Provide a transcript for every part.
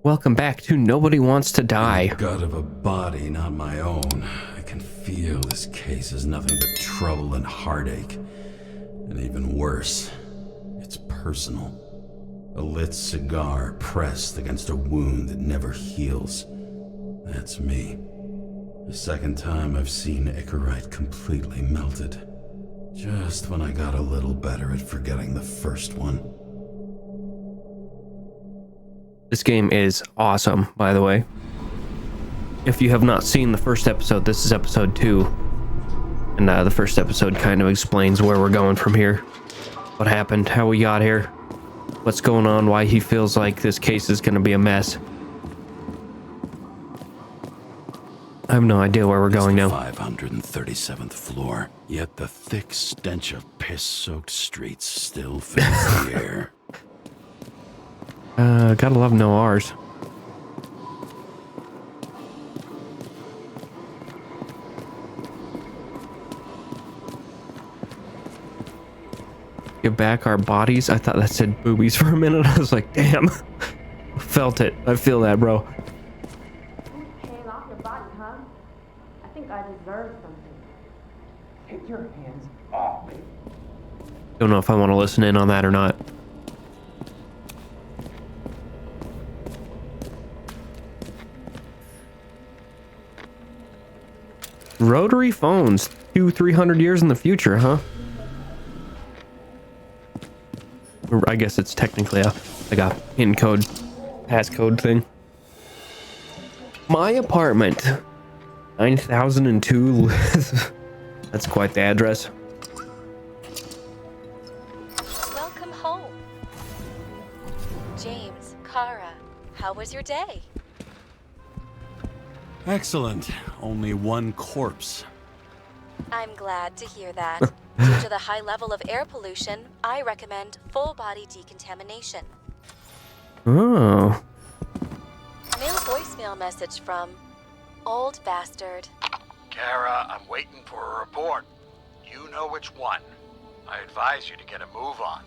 Welcome back to Nobody Wants to Die. The gut of a body not my own. I can feel this case is nothing but trouble and heartache. And even worse, it's personal. A lit cigar pressed against a wound that never heals. That's me. The second time I've seen Icarus completely melted. Just when I got a little better at forgetting the first one. This game is awesome, by the way. If you have not seen the first episode, this is episode 2. And the first episode kind of explains where we're going from here. What happened, how we got here, what's going on, why he feels like this case is going to be a mess. I have no idea where we're going now. 537th floor, yet the thick stench of piss-soaked streets still fills the air. Gotta love noirs. Give back our bodies. I thought that said boobies for a minute. I was like, damn. Felt it. I feel that, bro. Hand off your body, huh? I think I deserve something. Take your hands off me. Don't know if I want to listen in on that or not. Rotary phones, 200-300 years in the future, huh? I guess it's technically like a pin code, passcode thing. My apartment, 9002. That's quite the address. Welcome home. James, Kara, how was your day? Excellent. Only one corpse. I'm glad to hear that. Due to the high level of air pollution, I recommend full body decontamination. Oh. New voicemail message from Old Bastard. Kara, I'm waiting for a report. You know which one. I advise you to get a move on.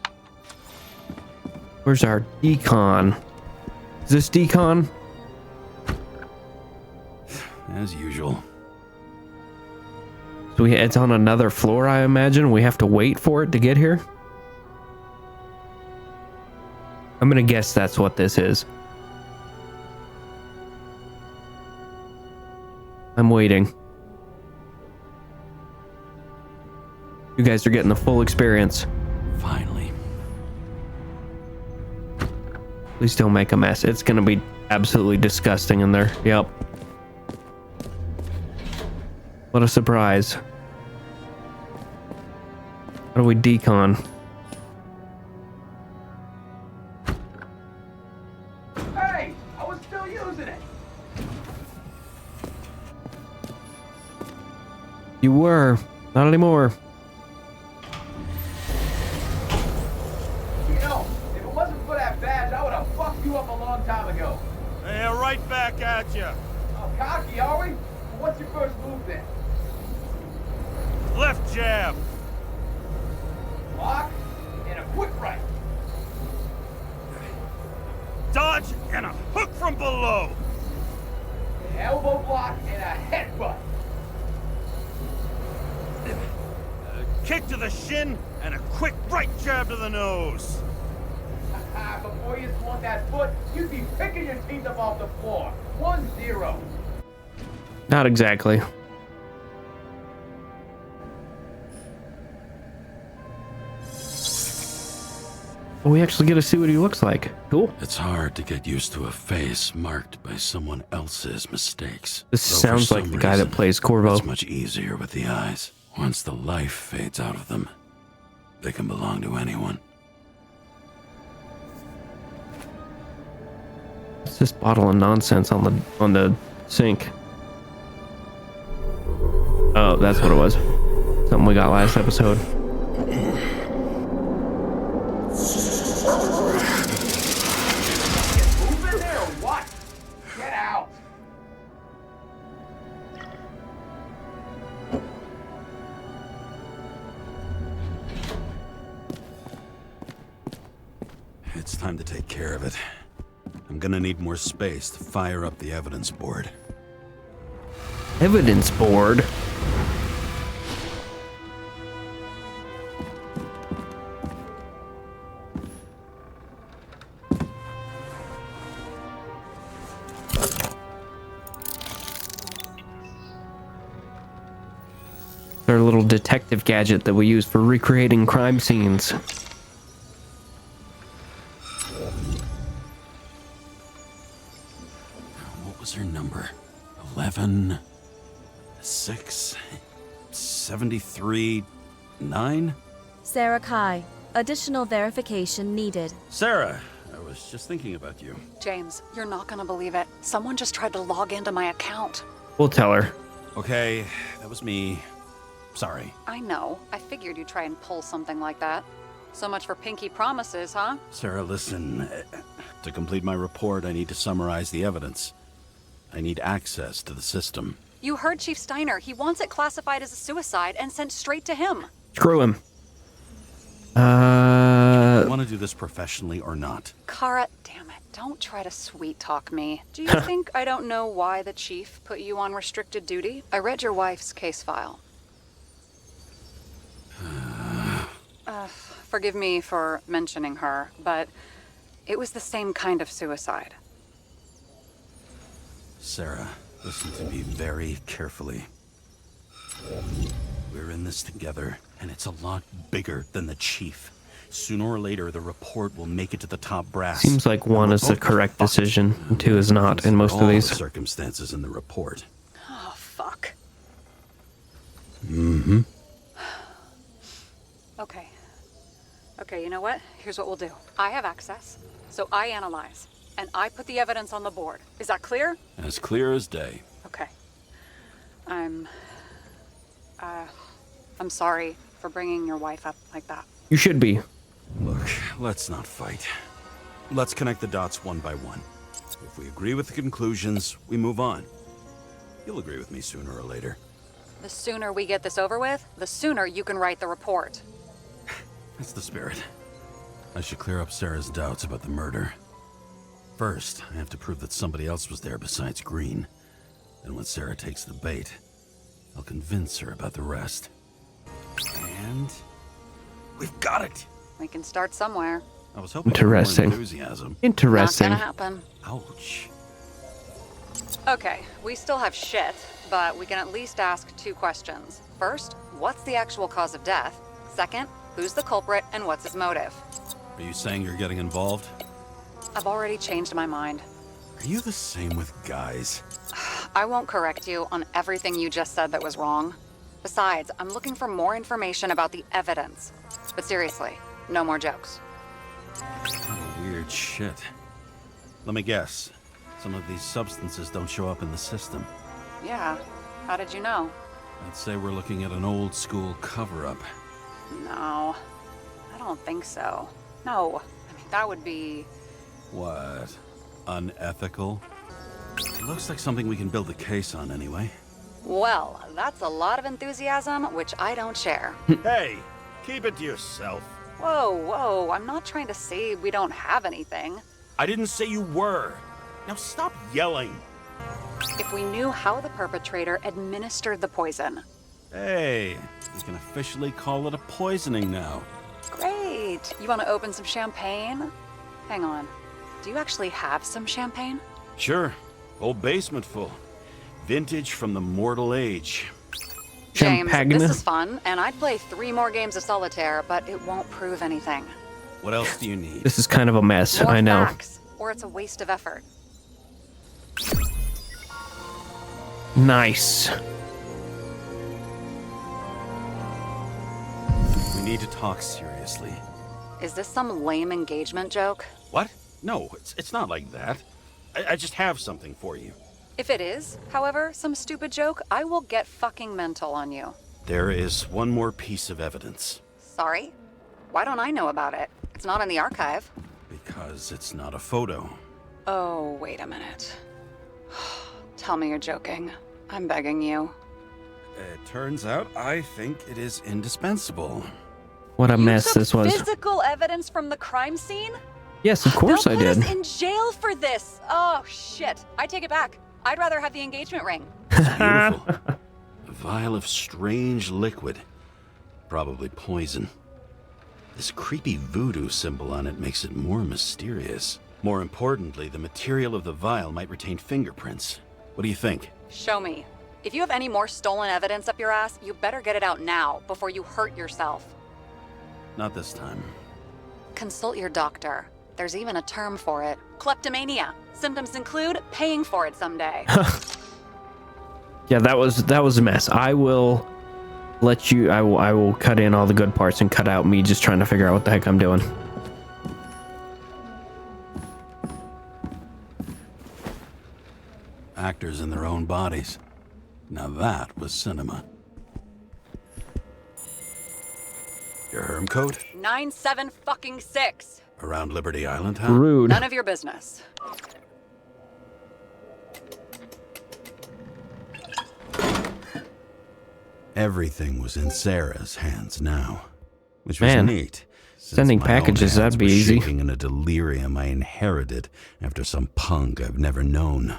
Where's our decon? Is this decon? As usual. So it's on another floor, I imagine. We have to wait for it to get here. I'm gonna guess that's what this is. I'm waiting. You guys are getting the full experience. Finally. Please don't make a mess. It's gonna be absolutely disgusting in there. Yep. What a surprise. How do we decon? Hey, I was still using it. You were. Not anymore. You know, if it wasn't for that badge, I would have fucked you up a long time ago. Yeah, right back at you. Oh, cocky, are we? Well, what's your first move then? Left jab. Block and a quick right. Dodge and a hook from below. An elbow block and a headbutt. Kick to the shin and a quick right jab to the nose. Before you swung that foot, you'd be picking your teeth up off the floor. 1-0. Not exactly. Oh, we actually get to see what he looks like. Cool. It's hard to get used to a face marked by someone else's mistakes. This Though sounds for like some the guy that reason, plays Corvo. It's much easier with the eyes. Once the life fades out of them, they can belong to anyone. What's this bottle of nonsense on the sink? Oh, that's what it was. Something we got last episode. Move in there or what? Get out. It's time to take care of it. I'm I'm gonna need more space to fire up the evidence board. Evidence board? Our little detective gadget that we use for recreating crime scenes. What was her number? 11, 6, 73, 9? Sarah Kai. Additional verification needed. Sarah, I was just thinking about you. James, you're not gonna believe it. Someone just tried to log into my account. We'll tell her. Okay, that was me. Sorry. I know. I figured you'd try and pull something like that. So much for pinky promises, huh? Sarah, listen. To complete my report, I need to summarize the evidence. I need access to the system. You heard Chief Steiner. He wants it classified as a suicide and sent straight to him. Screw him. I want to do this professionally or not. Kara, damn it. Don't try to sweet talk me. Do you think I don't know why the chief put you on restricted duty? I read your wife's case file. Forgive me for mentioning her, but it was the same kind of suicide. Sarah, listen to me very carefully. We're in this together, and it's a lot bigger than the chief. Sooner or later, the report will make it to the top brass. Seems like one is the correct decision, and two is not in most of these. All the circumstances in the report. Oh, fuck. Mm-hmm. Okay, you know what? Here's what we'll do. I have access, so I analyze, and I put the evidence on the board. Is that clear? As clear as day. Okay. I'm sorry for bringing your wife up like that. You should be. Look, let's not fight. Let's connect the dots one by one. If we agree with the conclusions, we move on. You'll agree with me sooner or later. The sooner we get this over with, the sooner you can write the report. That's the spirit. I should clear up Sarah's doubts about the murder. First, I have to prove that somebody else was there besides Green. And when Sarah takes the bait, I'll convince her about the rest. And we've got it. We can start somewhere. I was hoping Interesting. for more enthusiasm. Interesting. Not gonna happen. Ouch. Okay, we still have shit, but we can at least ask 2 questions. First, what's the actual cause of death? Second, who's the culprit and what's his motive? Are you saying you're getting involved? I've already changed my mind. Are you the same with guys? I won't correct you on everything you just said that was wrong. Besides, I'm looking for more information about the evidence. But seriously, no more jokes. Oh, weird shit. Let me guess. Some of these substances don't show up in the system. Yeah, how did you know? I'd say we're looking at an old school cover-up. No, I don't think so. No, I mean, that would be... What? Unethical? It looks like something we can build a case on anyway. Well, that's a lot of enthusiasm, which I don't share. Hey, keep it to yourself. Whoa, I'm not trying to say we don't have anything. I didn't say you were. Now stop yelling. If we knew how the perpetrator administered the poison. Hey, we can officially call it a poisoning now. Great. You want to open some champagne? Hang on. Do you actually have some champagne? Sure. Whole basement full. Vintage from the mortal age. James, Champagne? this is fun, and I'd play 3 more games of solitaire, but it won't prove anything. What else do you need? This is kind of a mess, More I know. facts, or it's a waste of effort. Nice. We need to talk seriously. Is this some lame engagement joke? What? No, it's not like that. I just have something for you. If it is, however, some stupid joke, I will get fucking mental on you. There is one more piece of evidence. Sorry? Why don't I know about it? It's not in the archive. Because it's not a photo. Oh, wait a minute. Tell me you're joking. I'm begging you. It turns out I think it is indispensable. What a mess You took this was. physical evidence from the crime scene? Yes, of course I They'll did. put us in jail for this. Oh, shit. I take it back. I'd rather have the engagement ring. It's beautiful. A vial of strange liquid. Probably poison. This creepy voodoo symbol on it makes it more mysterious. More importantly, the material of the vial might retain fingerprints. What do you think? Show me. If you have any more stolen evidence up your ass, you better get it out now before you hurt yourself. Not this time. Consult your doctor. There's even a term for it. Kleptomania. Symptoms include paying for it someday. Yeah, that was a mess. I will let you. I will cut in all the good parts and cut out me just trying to figure out what the heck I'm doing. Actors in their own bodies. Now that was cinema. Your herm coat? 97-fucking-6. Around Liberty Island, huh? Rude. None of your business. Everything was in Sarah's hands now, which was Man, neat. since sending my own packages, hands that'd be were easy. shaking in a delirium I inherited after some punk I've never known.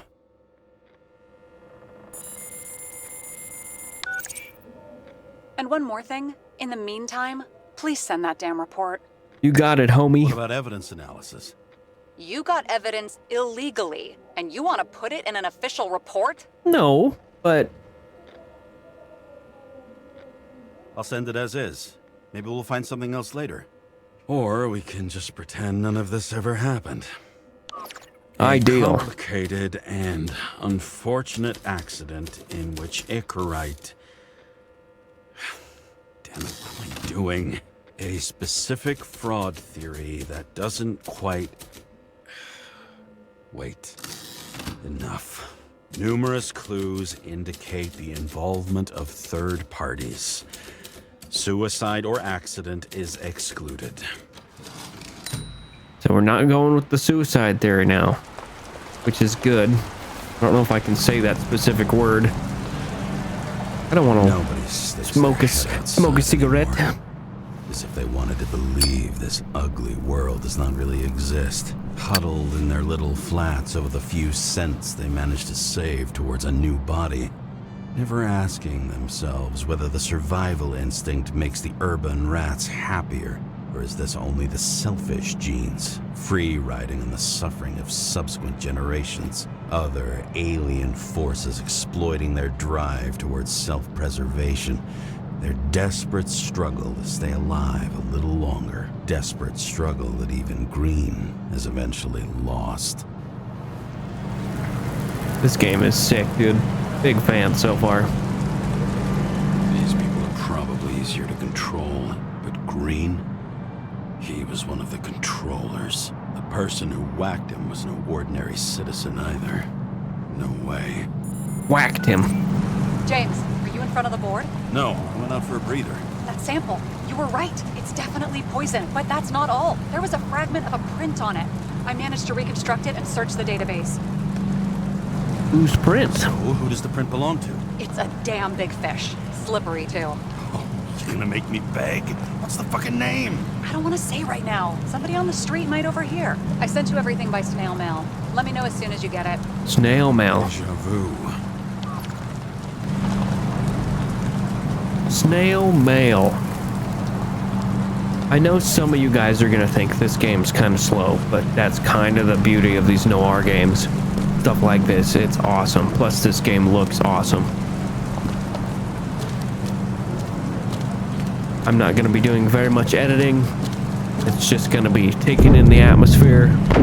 And one more thing. In the meantime, please send that damn report. You got it, homie. What about evidence analysis? You got evidence illegally, and you want to put it in an official report? No, but I'll send it as is. Maybe we'll find something else later. Or we can just pretend none of this ever happened. ideal. A complicated and unfortunate accident in which Icarus... Damn it, what am I doing? A specific fraud theory that doesn't quite... Wait. Enough. Numerous clues indicate the involvement of third parties. Suicide or accident is excluded. So we're not going with the suicide theory now, which is good. I don't know if I can say that specific word. I don't want Nobody to sticks smoke their a head outside smoke a cigarette. anymore. As if they wanted to believe this ugly world does not really exist. Huddled in their little flats over the few cents they managed to save towards a new body. Never asking themselves whether the survival instinct makes the urban rats happier, or is this only the selfish genes, free riding on the suffering of subsequent generations, other alien forces exploiting their drive towards self-preservation, their desperate struggle to stay alive a little longer, desperate struggle that even Green has eventually lost. This game is sick, dude. Big fan so far. These people are probably easier to control, but Green, he was one of the controllers. The person who whacked him was no ordinary citizen either. No way. Whacked him. James, are you in front of the board? No, I went out for a breather. That sample. You were right. It's definitely poison, but that's not all. There was a fragment of a print on it. I managed to reconstruct it and search the database. Whose print? So, who does the print belong to? It's a damn big fish. Slippery, too. Oh, you're gonna make me beg? What's the fucking name? I don't want to say right now. Somebody on the street might overhear. I sent you everything by snail mail. Let me know as soon as you get it. Snail mail. Deja vu. Snail mail. I know some of you guys are gonna think this game's kind of slow, but that's kind of the beauty of these noir games. Stuff like this, it's awesome. Plus, this game looks awesome. I'm not gonna be doing very much editing. It's just gonna be taking in the atmosphere. I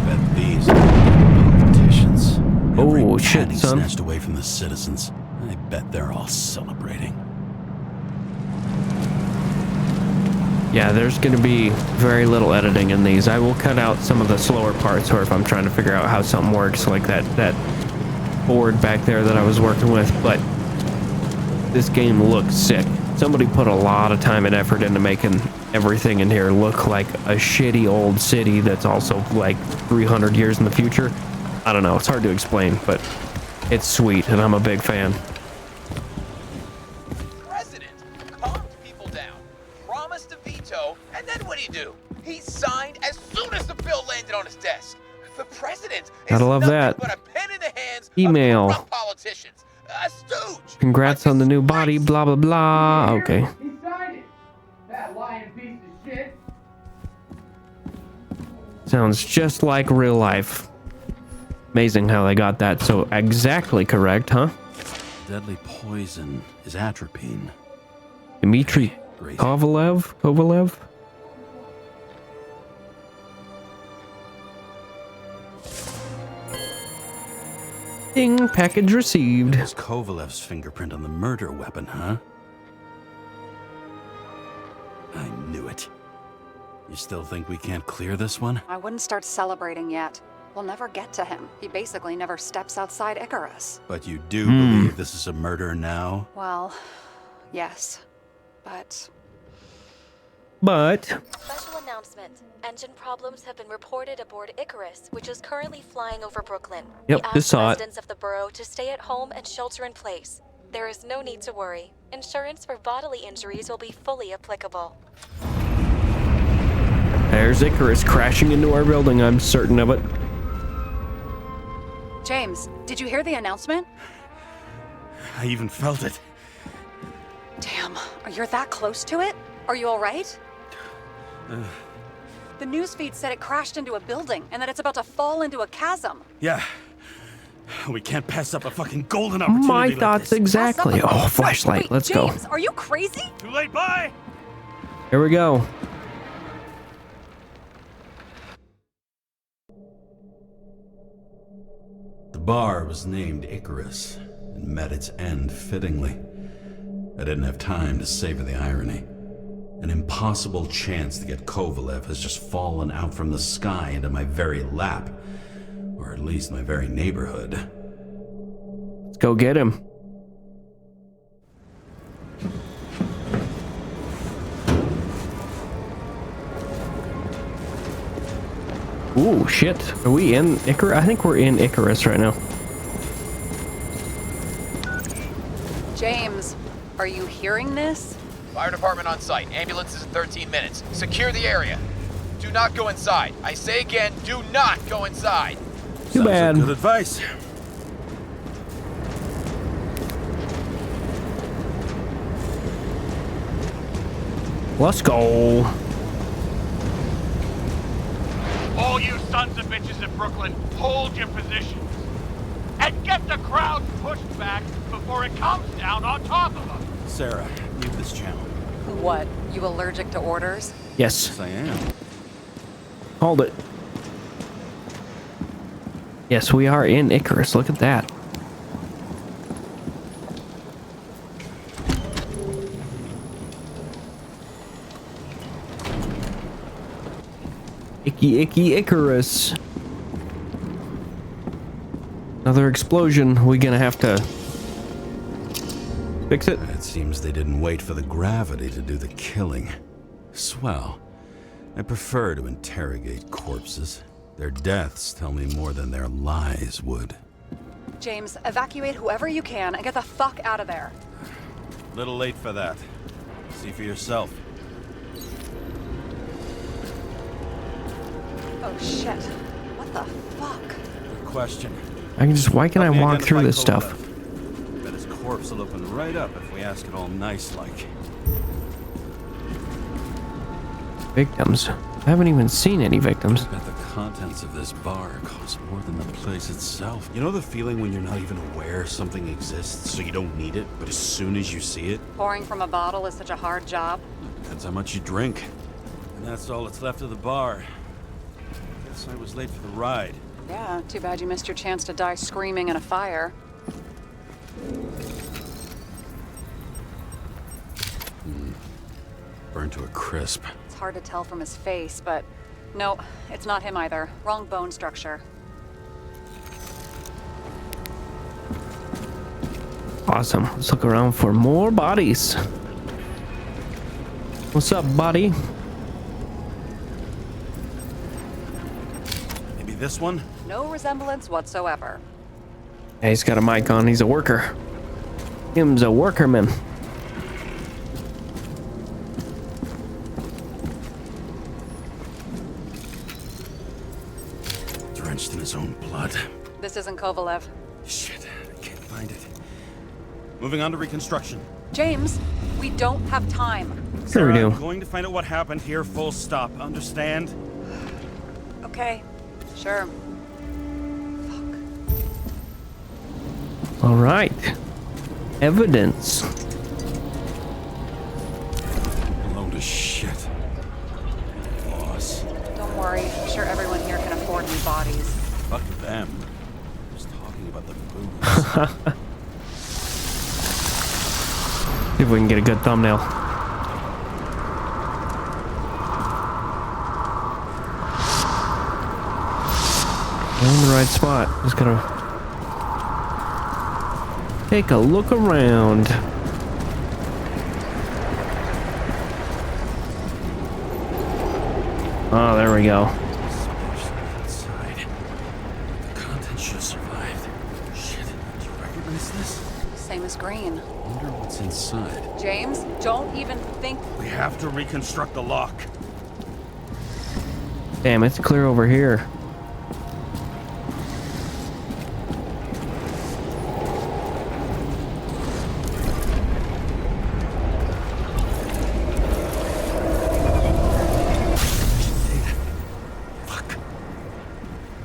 bet these are politicians. Oh, Every shit, penny son. snatched away from the citizens. I bet they're all celebrating. Yeah, there's going to be very little editing in these. I will cut out some of the slower parts, or if I'm trying to figure out how something works, like that board back there that I was working with, but this game looks sick. Somebody put a lot of time and effort into making everything in here look like a shitty old city that's also like 300 years in the future. I don't know, it's hard to explain, but it's sweet, and I'm a big fan. President calmed people down, promised to veto, and then what'd he do? The president is Gotta love nothing that. but a pen in the hands Email. of corrupt politicians. A stooge. Congrats on the new body, blah, blah, blah. Okay. He signed it. That lying piece of shit. Sounds just like real life. Amazing how they got that so exactly correct, huh? Deadly poison is atropine. Dmitry Great. Kovalev? Ding, package received. It was Kovalev's fingerprint on the murder weapon, huh? I knew it. You still think we can't clear this one? I wouldn't start celebrating yet. We'll never get to him. He basically never steps outside Icarus. But you do believe this is a murder now? Well, yes. But Special announcement. Engine problems have been reported aboard Icarus, which is currently flying over Brooklyn. Yep, We just ask saw it. residents of the borough to stay at home and shelter in place. There is no need to worry. Insurance for bodily injuries will be fully applicable. There's Icarus crashing into our building, I'm certain of it. James, did you hear the announcement? I even felt it. Damn, you're that close to it? Are you all right? The newsfeed said it crashed into a building and that it's about to fall into a chasm. Yeah. We can't pass up a fucking golden opportunity My like thoughts this. exactly. Pass up a- Oh, flashlight, Wait, let's go. James, are you crazy? Too late, bye! Here we go. The bar was named Icarus and met its end fittingly. I didn't have time to savor the irony. An impossible chance to get Kovalev has just fallen out from the sky into my very lap. Or at least my very neighborhood. Let's go get him. Ooh, shit. Are we in Icarus? I think we're in Icarus right now. James, are you hearing this? Fire department on site. Ambulances in 13 minutes. Secure the area. Do not go inside. I say again, do not go inside. Too bad. Good advice. Let's go. All you sons of bitches in Brooklyn, hold your positions. And get the crowd pushed back before it comes down on top of them. Sarah, mute this channel. What, you allergic to orders? Yes, Yes, I am. hold it. Yes, we are in Icarus. Look at that. Icky Icarus. Another explosion. We gonna have to fix it? It seems they didn't wait for the gravity to do the killing. Swell. I prefer to interrogate corpses. Their deaths tell me more than their lies would. James, evacuate whoever you can and get the fuck out of there. Little late for that. See for yourself. Oh shit. What the fuck? Good question. Why can I Help me walk through identify this stuff? Kovalev. Bet his corpse will open right up if we ask it all nice-like. Victims. I haven't even seen any victims. Bet the contents of this bar cost more than the place itself. You know the feeling when you're not even aware something exists, so you don't need it, but as soon as you see it, Pouring from a bottle is such a hard job. depends how much you drink. And that's all that's left of the bar. Guess I was late for the ride. Yeah, too bad you missed your chance to die screaming in a fire. Burned to a crisp. It's hard to tell from his face, but no, it's not him either. Wrong bone structure. Awesome. Let's look around for more bodies. What's up, buddy? Maybe this one? No resemblance whatsoever. Hey, he's got a mic on. He's a worker. Him's a workerman. drenched in his own blood. This isn't Kovalev. Shit, I can't find it. Moving on to Reconstruction. James, we don't have time. Sure we do. I'm going to find out what happened here, full stop. Understand? Okay, sure. All right. Evidence. Load of shit. Boss. Don't worry, I'm sure everyone here can afford new bodies. Fuck them. I was talking about the booze. See if we can get a good thumbnail. In the right spot. Just gotta take a look around. Oh, there we go. Inside. The content should have survived. Shit, do you recognize this? Same as green. Wonder what's inside. James, don't even think. We have to reconstruct the lock. Damn, it's clear over here. Fuck.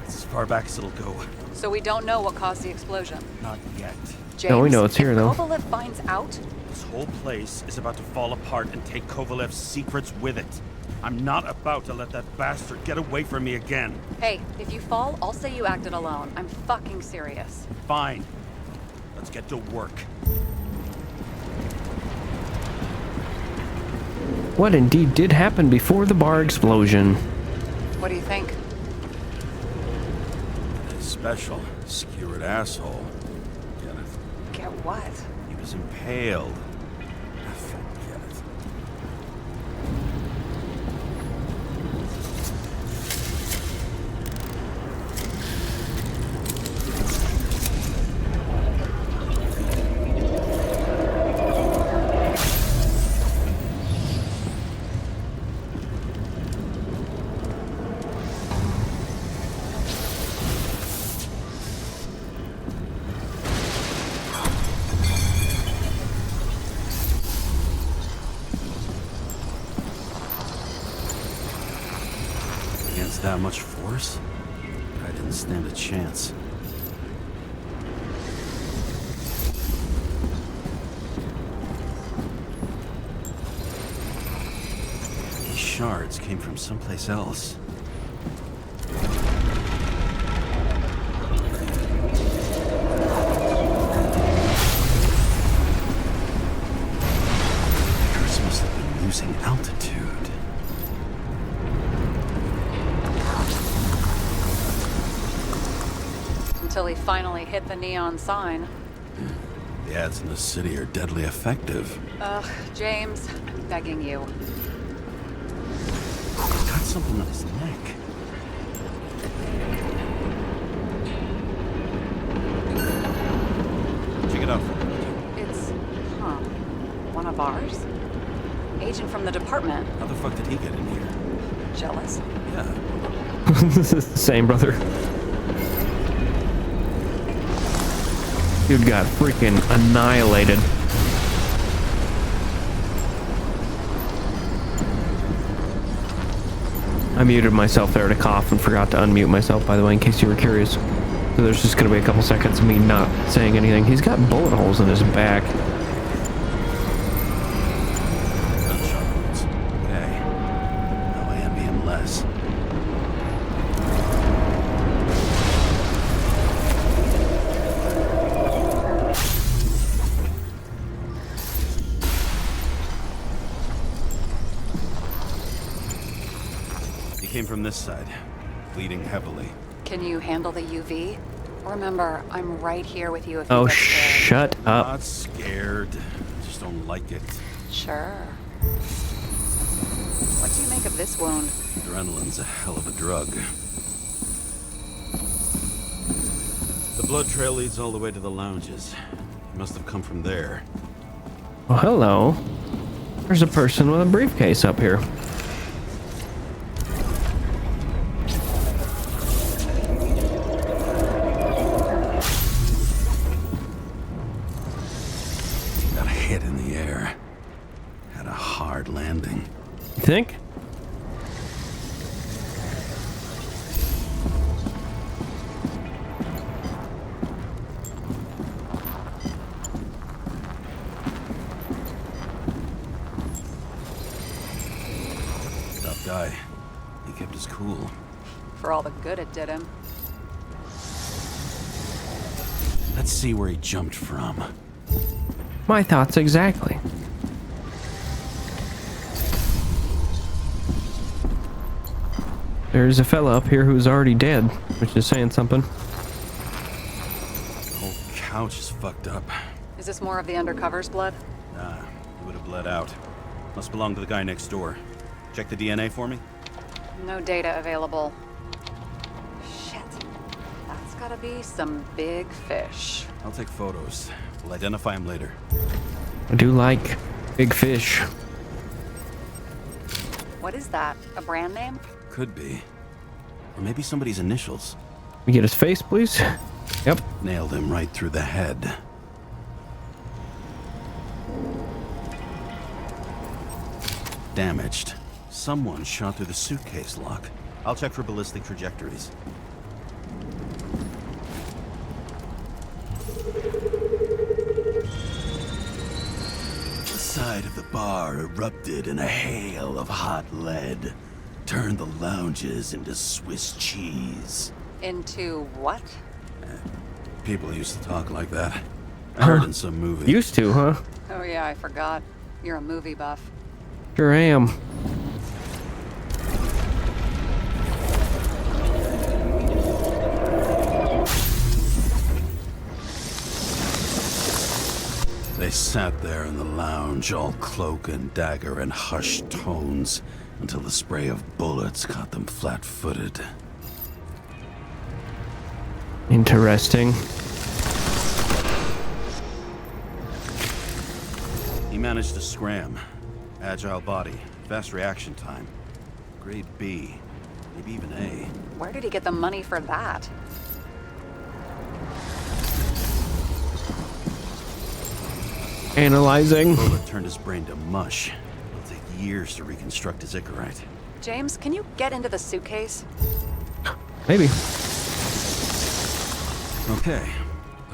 It's as far back as it'll go. So we don't know what caused the explosion. Not yet. James, No, we know it's here, if though. Kovalev finds out, This whole place is about to fall apart and take Kovalev's secrets with it. I'm not about to let that bastard get away from me again. hey, if you fall, I'll say you acted alone. I'm fucking serious. Fine. Let's get to work. What indeed did happen before the bar explosion? What do you think? A special, skewered asshole. Get it? Get what? He was impaled. Forget it. Against that much force, I didn't stand a chance. These shards came from someplace else. Icarus must have been losing altitude. Until he finally hit the neon sign. The ads in the city are deadly effective. Ugh, James, I'm begging you. He's got something on his neck. Check it out. It's, one of ours? Agent from the department. How the fuck did he get in here? Jealous? Yeah. Same, brother. Dude got freaking annihilated. I muted myself there to cough and forgot to unmute myself, by the way, in case you were curious. So there's just gonna be a couple seconds of me not saying anything. He's got bullet holes in his back. Gunshot wounds. Okay. Now I envy him less. He came from this side, bleeding heavily. Can you handle the UV? Remember, I'm right here with you if you Oh, get scared. shut up. Not scared. Just don't like it. Sure. What do you make of this wound? Adrenaline's a hell of a drug. The blood trail leads all the way to the lounges. He must have come from there. Oh, hello. There's a person with a briefcase up here. think? Tough guy. He kept his cool. For all the good it did him. Let's see where he jumped from. My thoughts exactly. There's a fella up here who's already dead, which is saying something. The whole couch is fucked up. Is this more of the undercover's blood? Nah, he would have bled out. Must belong to the guy next door. Check the DNA for me. No data available. Shit. That's gotta be some big fish. I'll take photos. We'll identify him later. I do like big fish. What is that? A brand name? Could be. Or maybe somebody's initials. We get his face, please. Yep. Nailed him right through the head. Damaged. Someone shot through the suitcase lock. I'll check for ballistic trajectories. The side of the bar erupted in a hail of hot lead. Turned the lounges into Swiss cheese. Into what? People used to talk like that. I heard in some movie. Used to, huh? Oh yeah, I forgot. You're a movie buff. Sure am. They sat there in the lounge, all cloak and dagger and hushed tones, until the spray of bullets caught them flat-footed. Interesting. He managed to scram. Agile body, fast reaction time. Grade B, maybe even A. Where did he get the money for that? Analyzing. Bullet turned his brain to mush. It'll take years to reconstruct his Icarus. James, can you get into the suitcase? Maybe. Okay,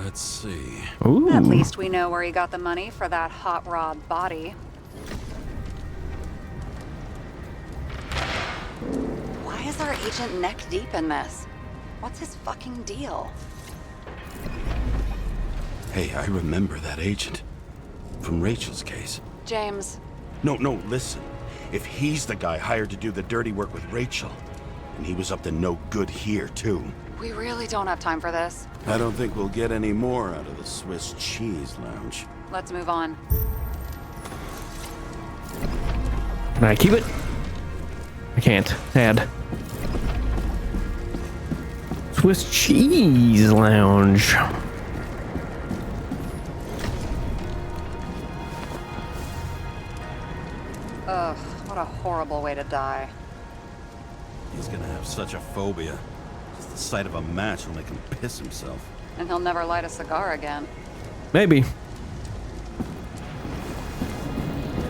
let's see. Ooh. At least we know where he got the money for that hot rod body. Why is our agent neck deep in this? What's his fucking deal? Hey, I remember that agent. From Rachel's case. James. No, listen. If he's the guy hired to do the dirty work with Rachel, and he was up to no good here, too. We really don't have time for this. I don't think we'll get any more out of the Swiss cheese lounge. Let's move on. Can I keep it? I can't. Sad. Swiss cheese lounge. Ugh, what a horrible way to die. He's gonna have such a phobia. Just the sight of a match will make him piss himself. And he'll never light a cigar again. Maybe.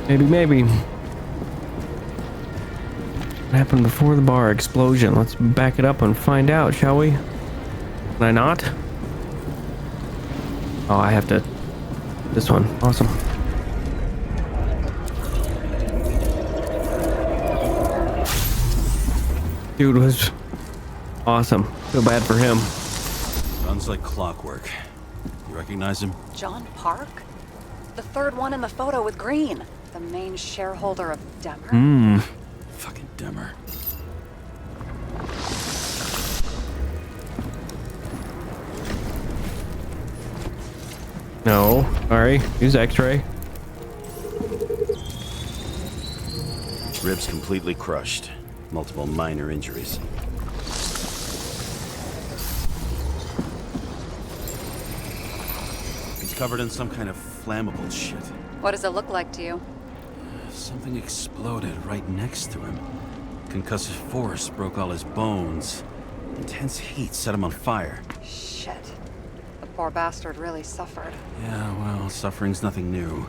Maybe. What happened before the bar explosion? Let's back it up and find out, shall we? Can I not? Oh, I have to... This one. Awesome. Dude was awesome. Feel bad for him. Runs like clockwork. You recognize him? John Park? The third one in the photo with Green. The main shareholder of Demmer? Fucking Demmer. No. Sorry. Use X-ray. Ribs completely crushed. Multiple minor injuries. He's covered in some kind of flammable shit. What does it look like to you? Something exploded right next to him. Concussive force broke all his bones. Intense heat set him on fire. Shit. The poor bastard really suffered. Yeah, well, suffering's nothing new.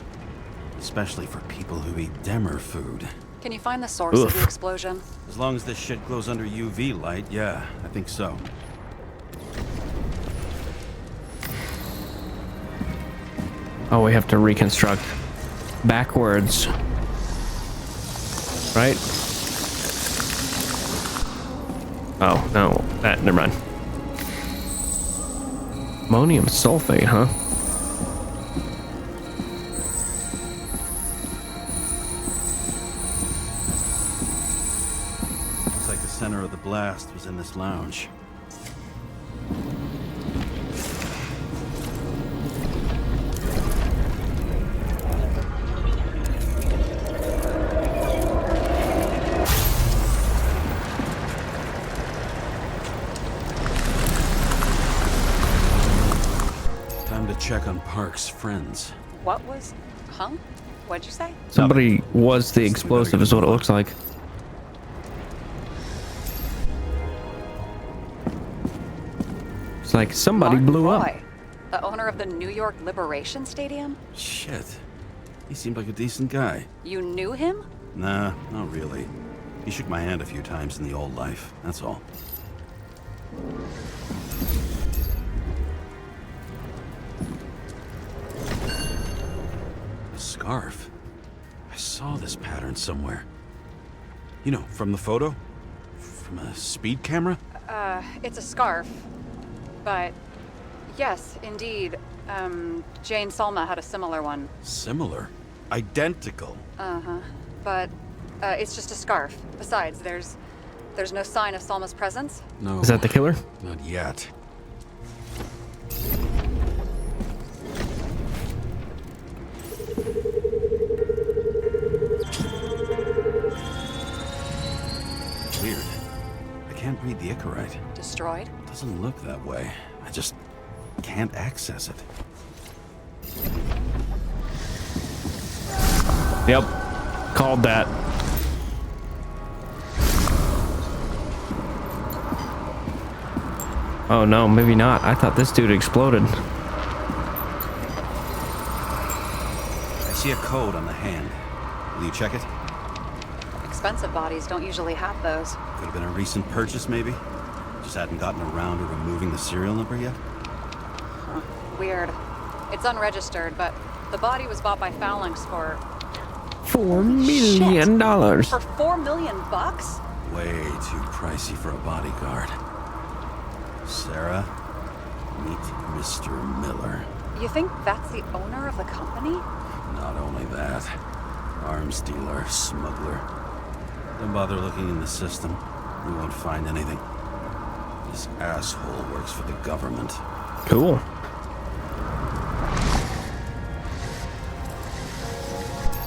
Especially for people who eat Demmer food. Can you find the source of the Oof. explosion? As long as this shit glows under UV light, yeah, I think so. Oh, we have to reconstruct backwards. Right? Oh, no. Never mind. Ammonium sulfate, huh? Looks like the center of the blast was in this lounge. Time to check on Park's friends. What was... Huh? What'd you say? Somebody was the explosive is what it looks like. It's like somebody Mark blew up. Roy, the owner of the New York Liberation Stadium? Shit. He seemed like a decent guy. You knew him? Nah, not really. He shook my hand a few times in the old life, that's all. A scarf. I saw this pattern somewhere. You know, from the photo? From a speed camera? It's a scarf. But, yes, indeed. Jane Salma had a similar one. Similar. Identical. Uh-huh. But, it's just a scarf. Besides, there's no sign of Salma's presence. No. Is that the killer? Not yet. Weird. I can't read the Icarus. Destroyed? Doesn't look that way. I just can't access it. Yep. Called that. Oh no, maybe not. I thought this dude exploded. I see a code on the hand. Will you check it? Expensive bodies don't usually have those. Could have been a recent purchase, maybe? Just hadn't gotten around to removing the serial number yet? Huh. Weird. It's unregistered, but the body was bought by Phalanx for... $4 million. For $4 million bucks? Way too pricey for a bodyguard. Sarah, meet Mr. Miller. You think that's the owner of the company? Not only that, arms dealer, smuggler. Don't bother looking in the system. You won't find anything. This asshole works for the government. Cool.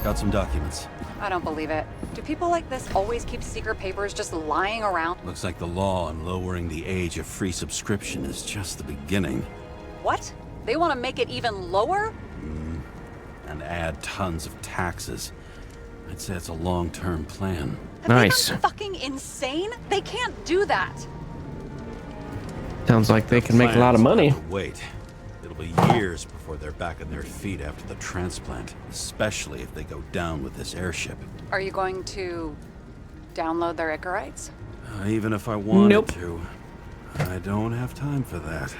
Got some documents. I don't believe it. Do people like this always keep secret papers just lying around? Looks like the law on lowering the age of free subscription is just the beginning. What? They want to make it even lower? And add tons of taxes. I'd say it's a long-term plan. Have Nice. they gone fucking insane? They can't do that. Sounds like they can make a lot of money. Wait. It'll be years before they're back on their feet after the transplant, especially if they go down with this airship. Are you going to download their Icarites? Even if I wanted Nope. to, I don't have time for that.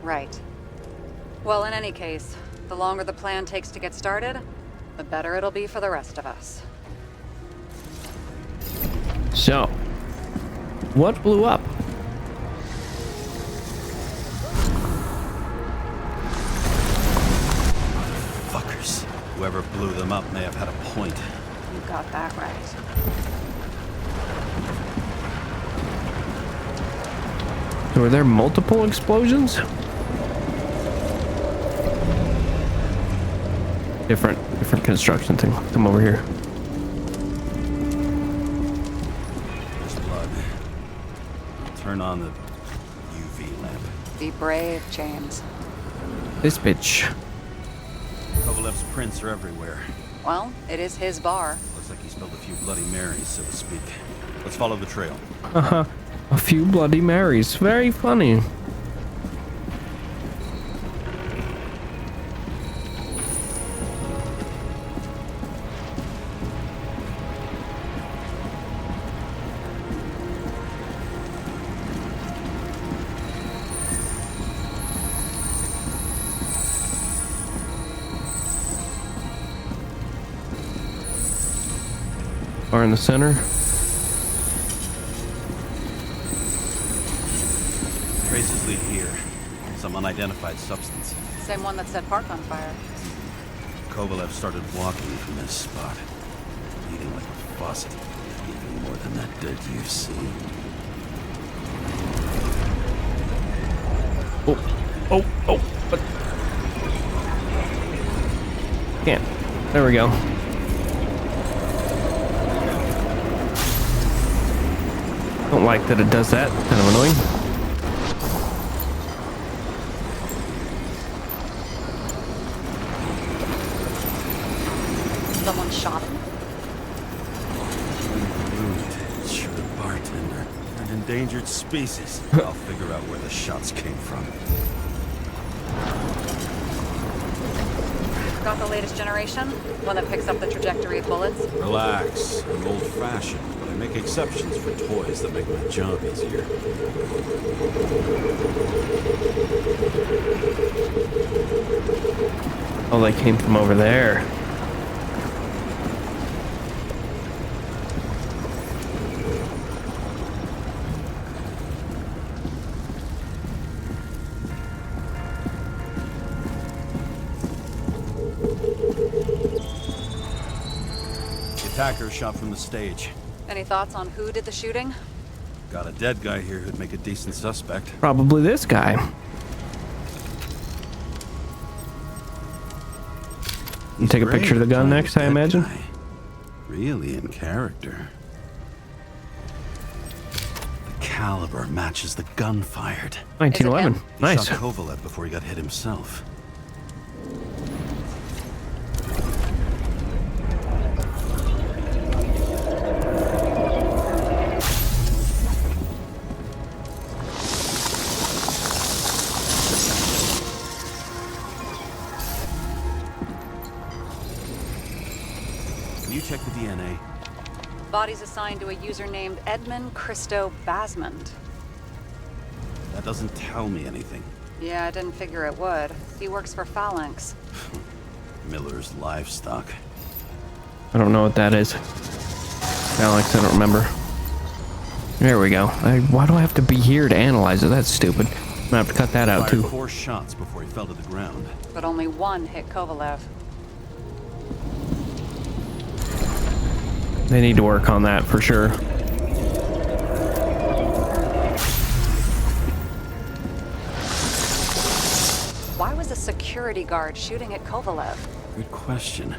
Right. Well, in any case, the longer the plan takes to get started, the better it'll be for the rest of us. So, what blew up? Fuckers. Whoever blew them up may have had a point. You got that right. So were there multiple explosions? Different construction thing. Come over here. There's blood. Turn on the UV lamp. Be brave, James. This bitch. Kovalev's prints are everywhere. Well, it is his bar. Looks like he spilled a few Bloody Marys, so to speak. Let's follow the trail. A few Bloody Marys. Very funny. Are in the center. Traces lead here. Some unidentified substance. Same one that set Park on fire. Kovalev started walking from this spot, bleeding like a faucet. Even more than that dirt you've seen. Oh. But can't. There we go. Don't like that it does that. Kind of annoying. Someone shot him? Rude. Sure, bartender. An endangered species. I'll figure out where the shots came from. Got the latest generation? One that picks up the trajectory of bullets? Relax. I'm old-fashioned, but I make exceptions for toys that make my job easier. Oh, they came from over there. Attacker shot from the stage. Any thoughts on who did the shooting? Got a dead guy here who'd make a decent suspect. Probably this guy. You take a picture of the gun next, I imagine. Guy. Really in character. The caliber matches the gun fired. 1911. He Nice. Shot Kovalev before he got hit himself. Can you check the DNA? Body's assigned to a user named Edmund Christo Basmond. That doesn't tell me anything. Yeah, I didn't figure it would. He works for Phalanx. Miller's livestock. I don't know what that is. Alex, I don't remember. There we go. Why do I have to be here to analyze it? That's stupid. I'm gonna have to cut that out Fired too. 4 shots before he fell to the ground. But only one hit Kovalev. They need to work on that for sure. Why was a security guard shooting at Kovalev? Good question.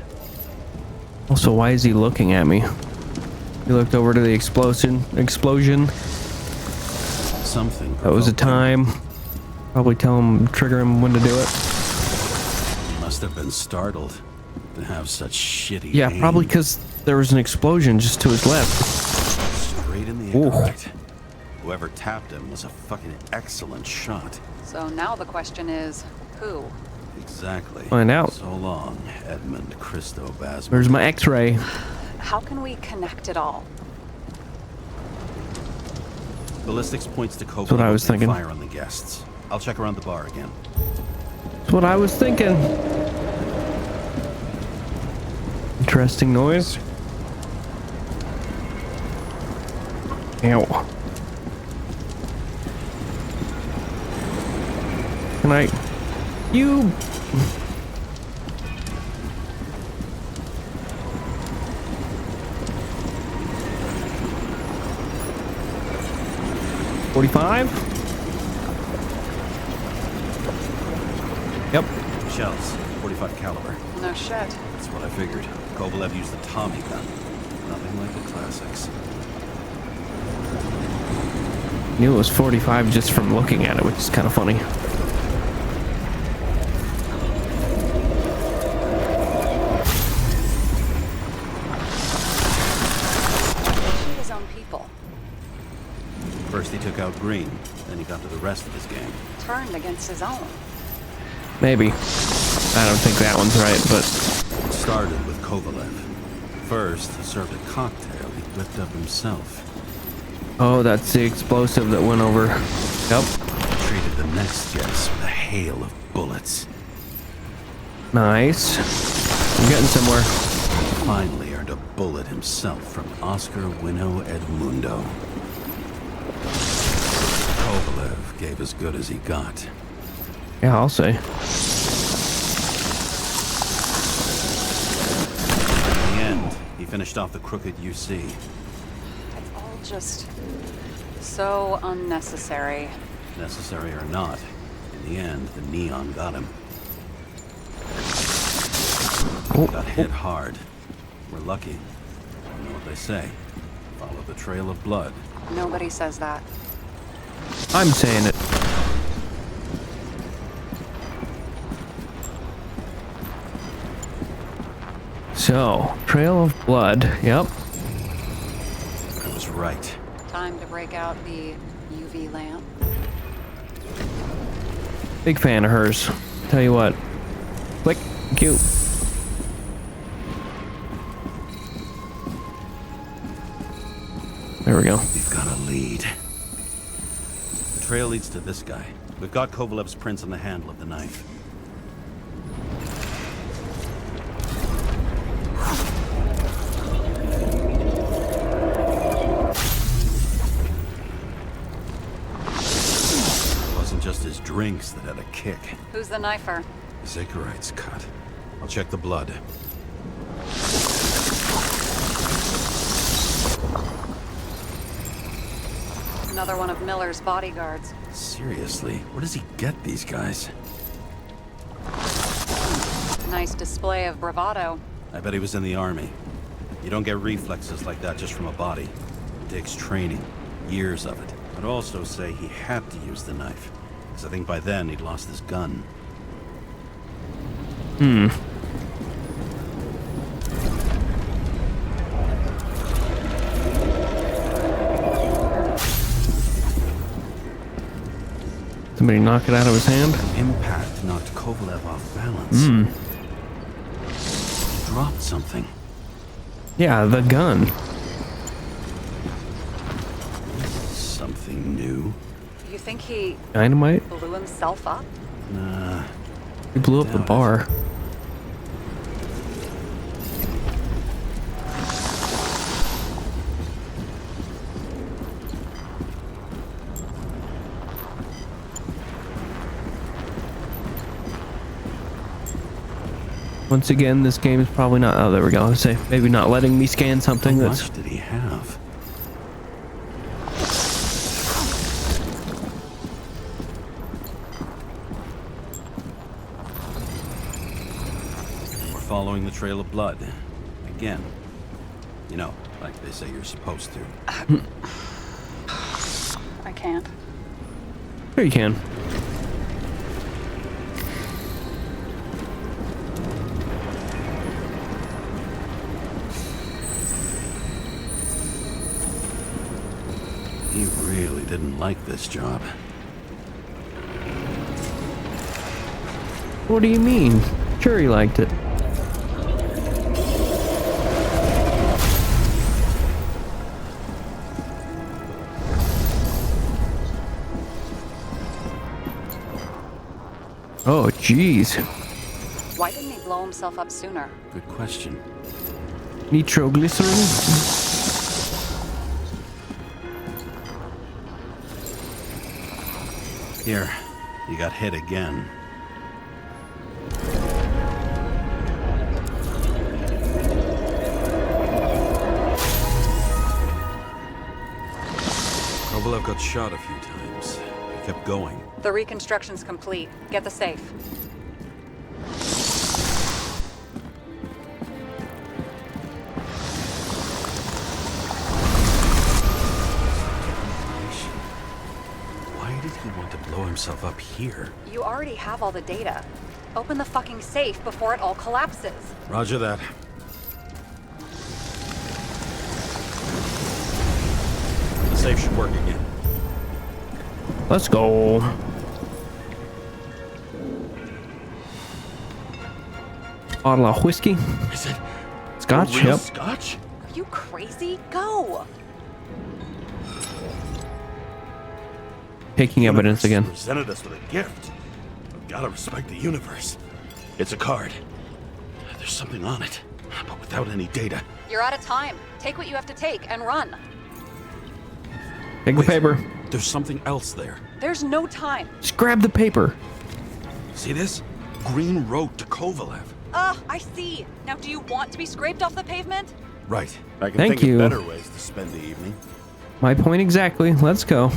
Also, why is he looking at me? He looked over to the explosion. Something. That was a time. Probably tell him, trigger him when to do it. He must have been startled to have such shitty Yeah, aim. probably because there was an explosion just to his left. Straight in the Ooh. Icarus. Whoever tapped him was a fucking excellent shot. So now the question is, who? Exactly. Find out. So long, Edmund Christo Basmond. There's my X-ray. How can we connect it all? Ballistics points to Kovalev. That's what I was opening thinking. Fire on the guests. I'll check around the bar again. That's what I was thinking. Interesting noise. Ow. Can I... You... $45? Yep. Shells, 45 caliber. No shit. That's what I figured. Kovalev used the Tommy gun. Nothing like the classics. Knew it was 45 just from looking at it, which is kind of funny. Shoot his own people. First he took out Green, then he got to the rest of his gang. Turned against his own. Maybe. I don't think that one's right, but... It started with Kovalev. First, he served a cocktail he whipped up himself. Oh, that's the explosive that went over. Yep. Treated the next guest with a hail of bullets. Nice. I'm getting somewhere. Finally earned a bullet himself from Oscar Winnow Edmundo. Kovalev gave as good as he got. Yeah, I'll say. In the end, he finished off the crooked UC. It's all just so unnecessary. Necessary or not, in the end, the neon got him. Got hit hard. We're lucky. You know what they say. Follow the trail of blood. Nobody says that. I'm saying it. So, trail of blood. Yep. I was right. Time to break out the UV lamp. Big fan of hers. Tell you what. Click. Cute. There we go. We've got a lead. The trail leads to this guy. We've got Kovalev's prints on the handle of the knife. It wasn't just his drinks that had a kick. Who's the knifer? His Icarite's cut. I'll check the blood. Another one of Miller's bodyguards. Seriously, where does he get these guys? Nice display of bravado. I bet he was in the army. You don't get reflexes like that just from a body. It takes training, years of it. I'd also say he had to use the knife, because I think by then he'd lost his gun. Somebody knock it out of his hand. Impact knocked Kovalev off balance. He dropped something. Yeah, the gun. Something new. You think he Dynamite? blew himself up? Nah. He blew up the bar. Once again, this game is probably not. Oh, there we go. I say maybe not letting me scan something How that's. much did he have? We're following the trail of blood. Again. You know, like they say you're supposed to. I can't. Sure you can. He really didn't like this job. What do you mean? Sure he liked it. Oh, jeez. Why didn't he blow himself up sooner? Good question. Nitroglycerin? Here, you got hit again. Kovalev got shot a few times. He kept going. The reconstruction's complete. Get the safe. Why did he want to blow himself up here? You already have all the data. Open the fucking safe before it all collapses. Roger that. The safe should work again. Let's go. Bottle of whiskey. Is it Scotch? real Yep. Scotch? Are you crazy? Go! Taking evidence again. Presented us with a gift. We've gotta respect the universe. It's a card. There's something on it. But without any data... You're out of time. Take what you have to take and run. Take the paper. There's something else there. There's no time. Just grab the paper. See this? Green road to Kovalev. I see. Now do you want to be scraped off the pavement? Right. I can Thank think you. of better ways to spend the evening. My point exactly. Let's go.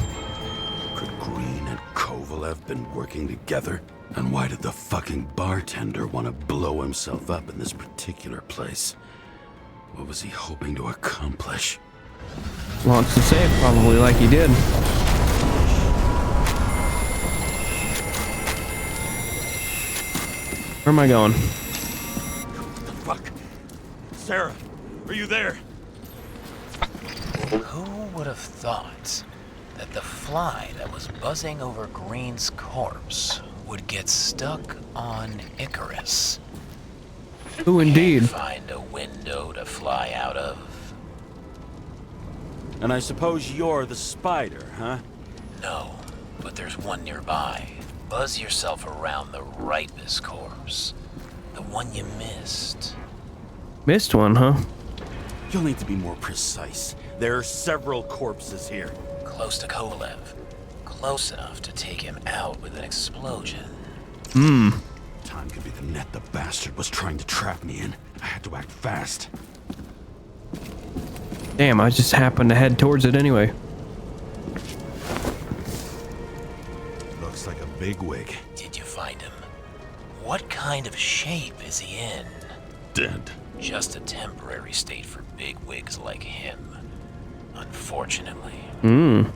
Could Green and Kovalev been working together? And why did the fucking bartender want to blow himself up in this particular place? What was he hoping to accomplish? Launch the safe, probably like he did. Where am I going? Fuck. Sarah, are you there? Who would have thought that the fly that was buzzing over Green's corpse would get stuck on Icarus? Who indeed? Find a window to fly out of. And I suppose you're the spider, huh? No, but there's one nearby. Buzz yourself around the ripest corpse. The one you missed. Missed one, huh? You'll need to be more precise. There are several corpses here. Close to Kovalev. Close enough to take him out with an explosion. Time could be the net the bastard was trying to trap me in. I had to act fast. Damn, I just happened to head towards it anyway. Looks like a bigwig. Did you find him? What kind of shape is he in? Dead. Just a temporary state for big wigs like him. Unfortunately. I'm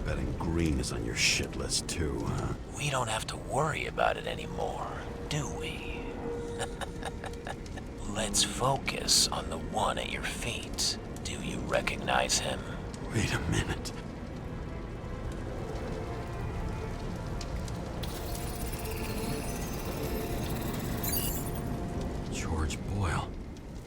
betting Green is on your shit list too, huh? We don't have to worry about it anymore, do we? Let's focus on the one at your feet. Do you recognize him? Wait a minute. George Boyle,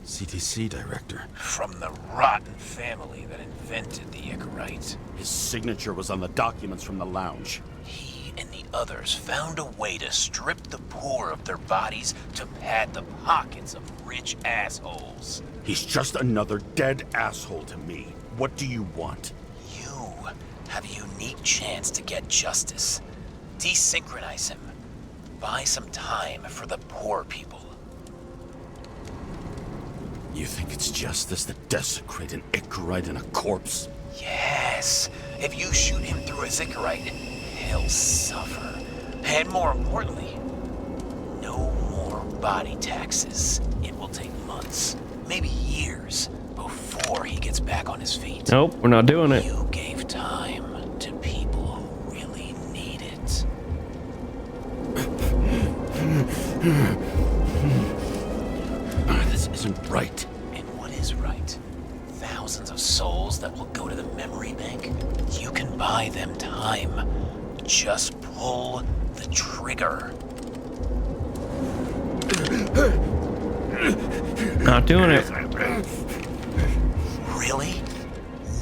CTC director. From the rotten family that invented the Icarus. His signature was on the documents from the lounge. He and the others found a way to strip the poor of their bodies to pad the pockets of rich assholes. He's just another dead asshole to me. What do you want? You have a unique chance to get justice. Desynchronize him. Buy some time for the poor people. You think it's justice to desecrate an Icarus and a corpse? Yes. If you shoot him through a Icarus, he'll suffer. And more importantly, no more body taxes. It will take months, maybe years, before he gets back on his feet. Nope, we're not doing it. You gave time to people who really need it. This isn't right. And what is right? Thousands of souls that will go to the memory bank? You can buy them time. Just pull the trigger. Not doing it. Really?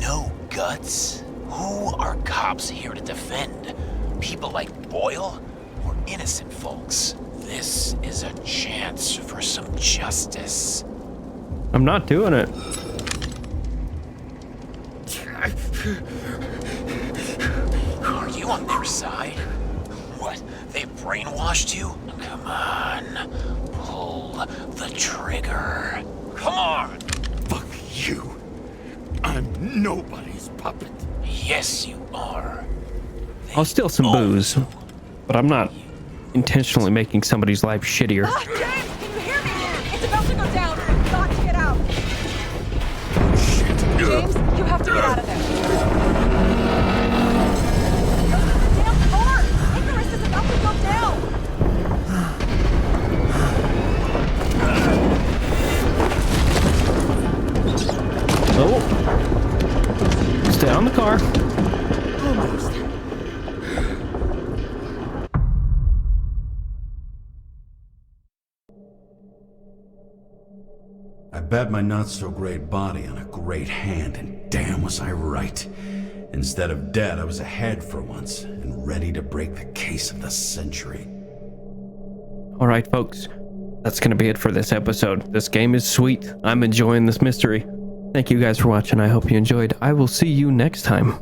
No guts? Who are cops here to defend? People like Boyle? Or innocent folks? This is a chance for some justice. I'm not doing it. Are you on their side? What? They brainwashed you? Come on. Pull the trigger. Come on! Fuck you. I'm nobody's puppet. Yes, you are. I'll steal some booze, but I'm not intentionally making somebody's life shittier. Ah, James, can you hear me? It's about to go down. We've got to get out. James, you have to get out of there. Damn car! Icarus is about to go down. Oh. Stay on the car. Almost. I bet my not-so-great body on a great hand, and damn was I right. Instead of dead, I was ahead for once, and ready to break the case of the century. All right, folks. that's going to be it for this episode. This game is sweet. I'm enjoying this mystery. Thank you guys for watching. I hope you enjoyed. I will see you next time.